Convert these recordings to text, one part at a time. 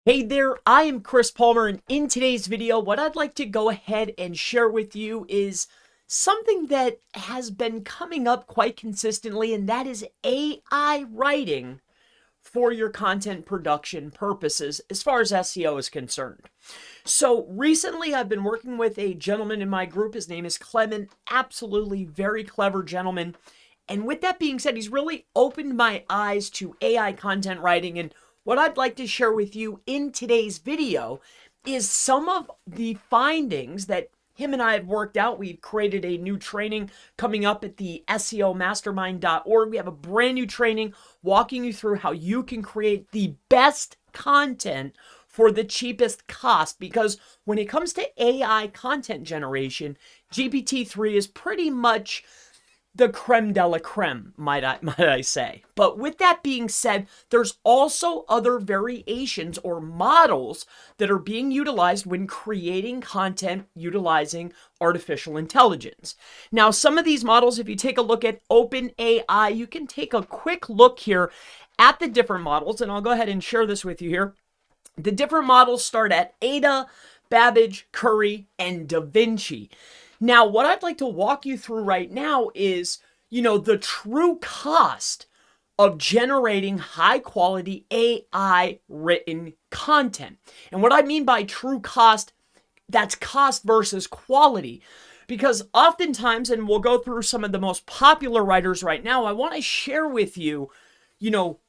Hey there, I am Chris Palmer, and in today's video, what I'd like to go ahead and share with you is something that has been coming up quite consistently, and that is AI writing for your content production purposes as far as SEO is concerned. So recently I've been working with a gentleman in my group. His name is Clement, absolutely very clever gentleman. And with that being said, he's really opened my eyes to AI content writing, and what I'd like to share with you in today's video is some of the findings that him and I have worked out. We've created a new training coming up at the SEOmastermind.org. We have a brand new training walking you through how you can create the best content for the cheapest cost, because when it comes to AI content generation, GPT-3 is pretty much the creme de la creme, might I say. But with that being said, there's also other variations or models that are being utilized when creating content utilizing artificial intelligence. Now, some of these models, if you take a look at Openai, you can take a quick look here at the different models, and I'll go ahead and share this with you here. The different models start at Ada, Babbage, Curry, and Da Vinci. Now, what I'd like to walk you through right now is, the true cost of generating high quality AI written content. And what I mean by true cost, that's cost versus quality. Because oftentimes, and we'll go through some of the most popular writers right now, I want to share with you,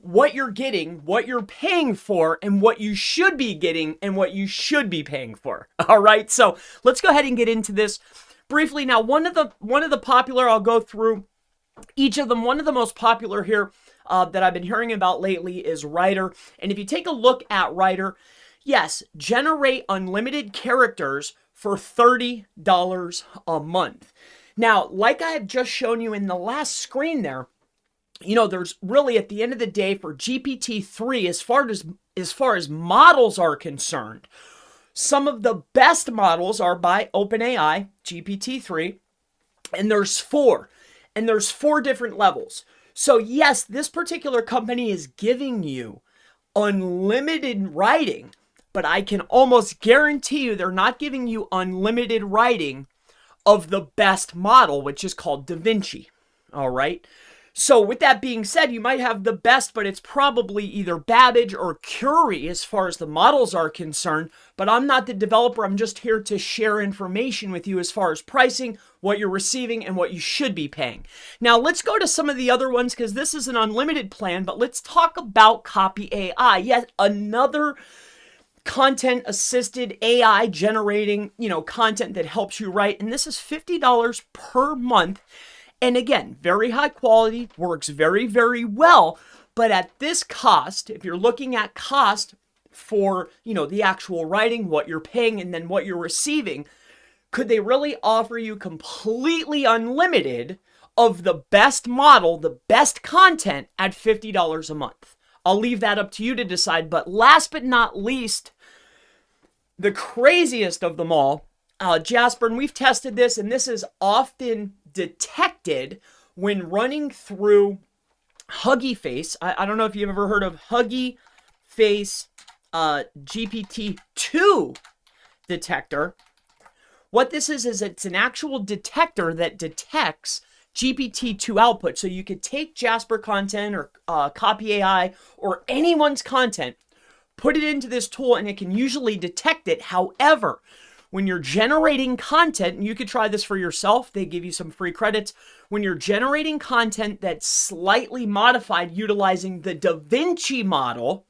what you're getting, what you're paying for, and what you should be getting and what you should be paying for. All right, so let's go ahead and get into this briefly. Now, one of the popular, I'll go through each of them. One of the most popular here that I've been hearing about lately is Ryter. And if you take a look at Ryter, yes, generate unlimited characters for $30 a month. Now, like I have just shown you in the last screen there, there's really, at the end of the day, for GPT-3, as far as models are concerned, some of the best models are by Openai, GPT-3, and there's four different levels. So yes, this particular company is giving you unlimited writing, but I can almost guarantee you they're not giving you unlimited writing of the best model, which is called Da Vinci. All right. So with that being said, you might have the best, but it's probably either Babbage or Curry as far as the models are concerned. But I'm not the developer. I'm just here to share information with you as far as pricing, what you're receiving, and what you should be paying. Now, let's go to some of the other ones, because this is an unlimited plan. But let's talk about CopyAI. Yet another content-assisted AI generating, content that helps you write. And this is $50 per month. And again, very high quality, works very, very well. But at this cost, if you're looking at cost for, the actual writing, what you're paying, and then what you're receiving, could they really offer you completely unlimited of the best model, the best content at $50 a month? I'll leave that up to you to decide. But last but not least, the craziest of them all, Jasper, and we've tested this, and this is often detected when running through Huggy Face. I don't know if you've ever heard of Huggy Face GPT-2 detector. What this is it's an actual detector that detects GPT-2 output. So you could take Jasper content or CopyAI or anyone's content, put it into this tool, and it can usually detect it. However, when you're generating content, and you could try this for yourself, they give you some free credits. When you're generating content that's slightly modified utilizing the Da Vinci model,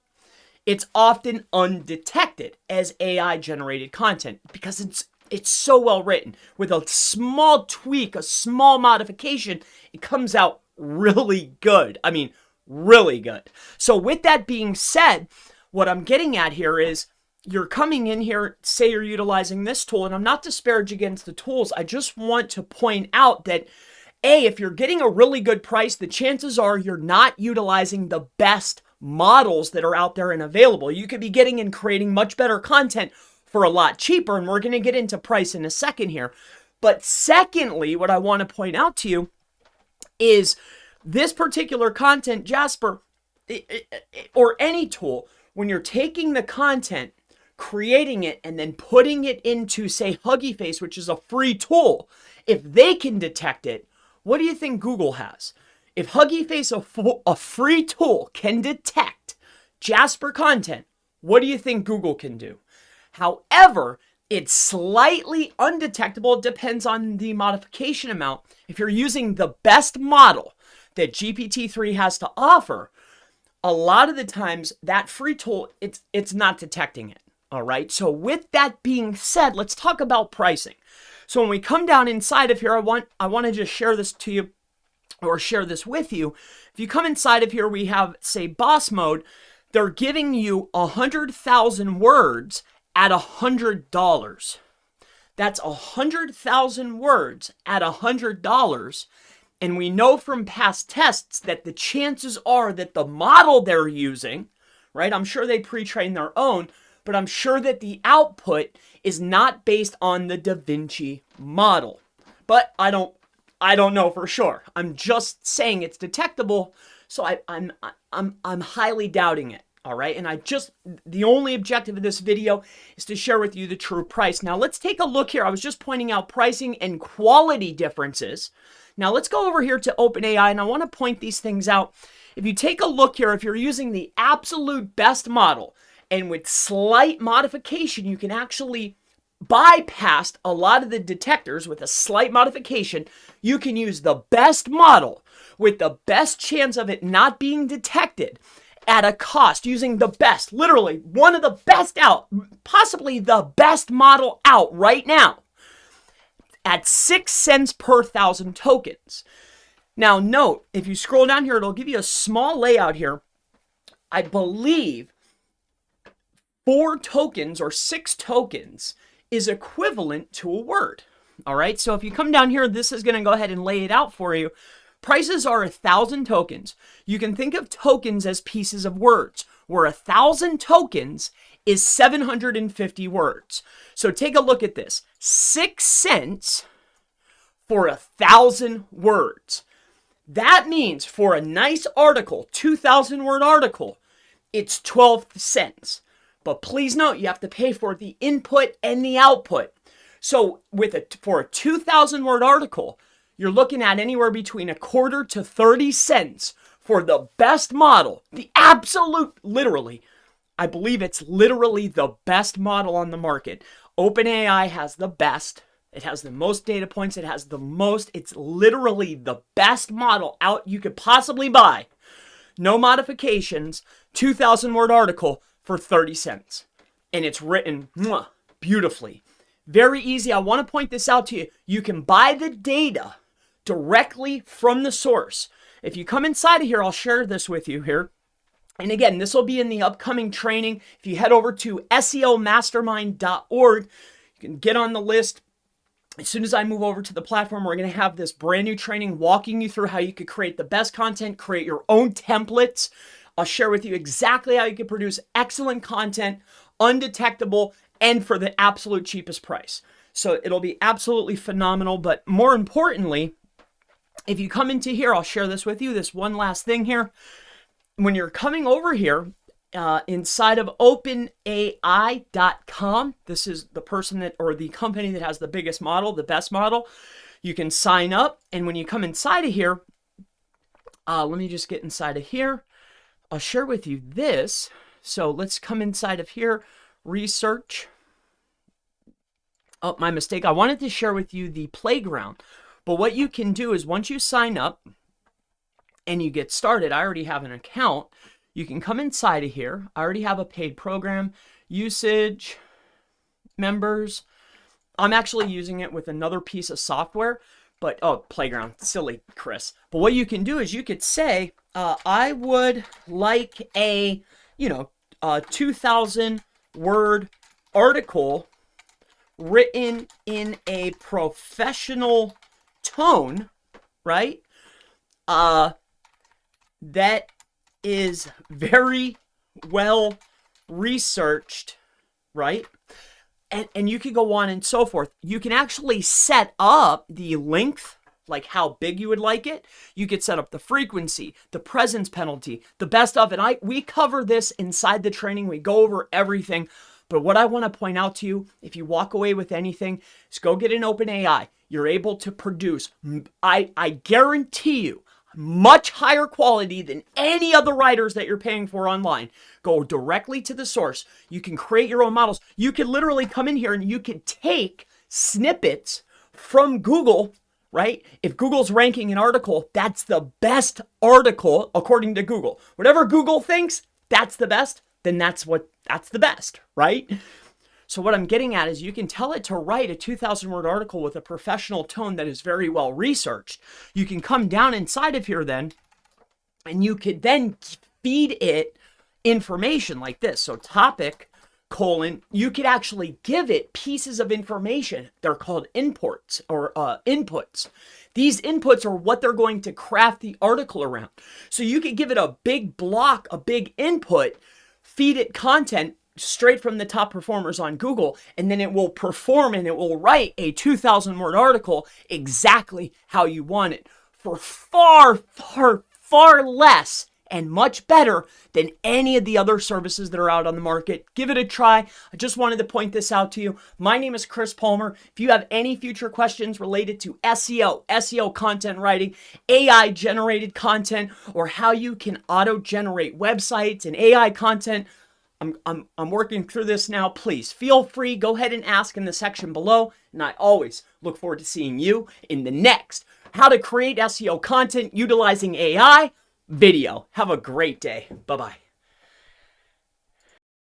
it's often undetected as AI generated content because it's so well written. With a small tweak, a small modification, it comes out really good. I mean, really good. So with that being said, what I'm getting at here is, you're coming in here, say you're utilizing this tool, and I'm not disparaging against the tools. I just want to point out that, if you're getting a really good price, the chances are you're not utilizing the best models that are out there and available. You could be getting and creating much better content for a lot cheaper, and we're going to get into price in a second here. But secondly, what I want to point out to you is this particular content, Jasper, or any tool, when you're taking the content, creating it, and then putting it into, say, Hugging Face, which is a free tool, if they can detect it, what do you think Google has? If Hugging Face, a free tool, can detect Jasper content, what do you think Google can do? However, it's slightly undetectable. It depends on the modification amount. If you're using the best model that GPT-3 has to offer, a lot of the times that free tool, it's not detecting it. All right. So with that being said, let's talk about pricing. So when we come down inside of here, I want to just share this to you, or share this with you. If you come inside of here, we have, say, boss mode. They're giving you 100,000 words at $100. That's 100,000 words at $100. And we know from past tests that the chances are that the model they're using, right? I'm sure they pre-train their own, but I'm sure that the output is not based on the Da Vinci model. But I don't know for sure. I'm just saying it's detectable, so I'm highly doubting it. All right, and the only objective of this video is to share with you the true price. Now let's take a look here. I was just pointing out pricing and quality differences. Now let's go over here to Openai, and I want to point these things out. If you take a look here, if you're using the absolute best model, and with slight modification, you can actually bypass a lot of the detectors with a slight modification. You can use the best model with the best chance of it not being detected at a cost, using the best, literally one of the best out, possibly the best model out right now, at 6 cents per 1,000 tokens. Now note, if you scroll down here, it'll give you a small layout here. I believe 4 tokens or 6 tokens is equivalent to a word. All right, so if you come down here, this is going to go ahead and lay it out for you. Prices are 1,000 tokens. You can think of tokens as pieces of words, where 1,000 tokens is 750 words. So take a look at this. 6 cents for 1,000 words. That means for a nice article, 2,000 word article, it's 12 cents. But please note, you have to pay for the input and the output. So for a 2,000 word article, you're looking at anywhere between a quarter to 30 cents for the best model. The absolute, literally, I believe it's literally the best model on the market. Openai has the best. It has the most data points. It has the most. It's literally the best model out you could possibly buy. No modifications, 2,000 word article for 30 cents. And it's written beautifully. Very easy. I want to point this out to you. You can buy the data directly from the source. If you come inside of here, I'll share this with you here. And again, this will be in the upcoming training. If you head over to SEOmastermind.org, you can get on the list. As soon as I move over to the platform, we're going to have this brand new training walking you through how you could create the best content, create your own templates. I'll share with you exactly how you can produce excellent content, undetectable, and for the absolute cheapest price. So it'll be absolutely phenomenal. But more importantly, if you come into here, I'll share this with you. This one last thing here. When you're coming over here, inside of openai.com, this is the person that, or the company that has the biggest model, the best model. You can sign up. And when you come inside of here, let me just get inside of here. I'll share with you this. So let's come inside of here, research. Oh, my mistake. I wanted to share with you the playground. But what you can do is once you sign up and you get started, I already have an account. You can come inside of here. I already have a paid program, usage, members. I'm actually using it with another piece of software, but, oh, playground, silly Chris. But what you can do is you could say, I would like a, 2,000 word article written in a professional tone, right? That is very well researched, right? And you can go on and so forth. You can actually set up the length, like how big you would like it. You could set up the frequency, the presence penalty, the best of, and we cover this inside the training. We go over everything. But what I want to point out to you, if you walk away with anything, is go get an Openai. You're able to produce, I guarantee you, much higher quality than any other writers that you're paying for online. Go directly to the source. You can create your own models. You can literally come in here and you can take snippets from Google, right? If Google's ranking an article, that's the best article according to Google. Whatever Google thinks that's the best, then that's the best, right? So what I'm getting at is you can tell it to write a 2,000-word article with a professional tone that is very well researched. You can come down inside of here then, and you could then feed it information like this. So topic, you could actually give it pieces of information. They're called inputs or inputs. These inputs are what they're going to craft the article around. So you could give it a big block, a big input, feed it content straight from the top performers on Google, and then it will perform and it will write a 2,000-word article exactly how you want it for far, far, far less and much better than any of the other services that are out on the market. Give it a try. I just wanted to point this out to you. My name is Chris Palmer. If you have any future questions related to SEO content writing, AI generated content, or how you can auto-generate websites and AI content, I'm working through this now. Please feel free. Go ahead and ask in the section below. And I always look forward to seeing you in the next How to Create SEO Content Utilizing AI video. Have a great day. Bye-bye.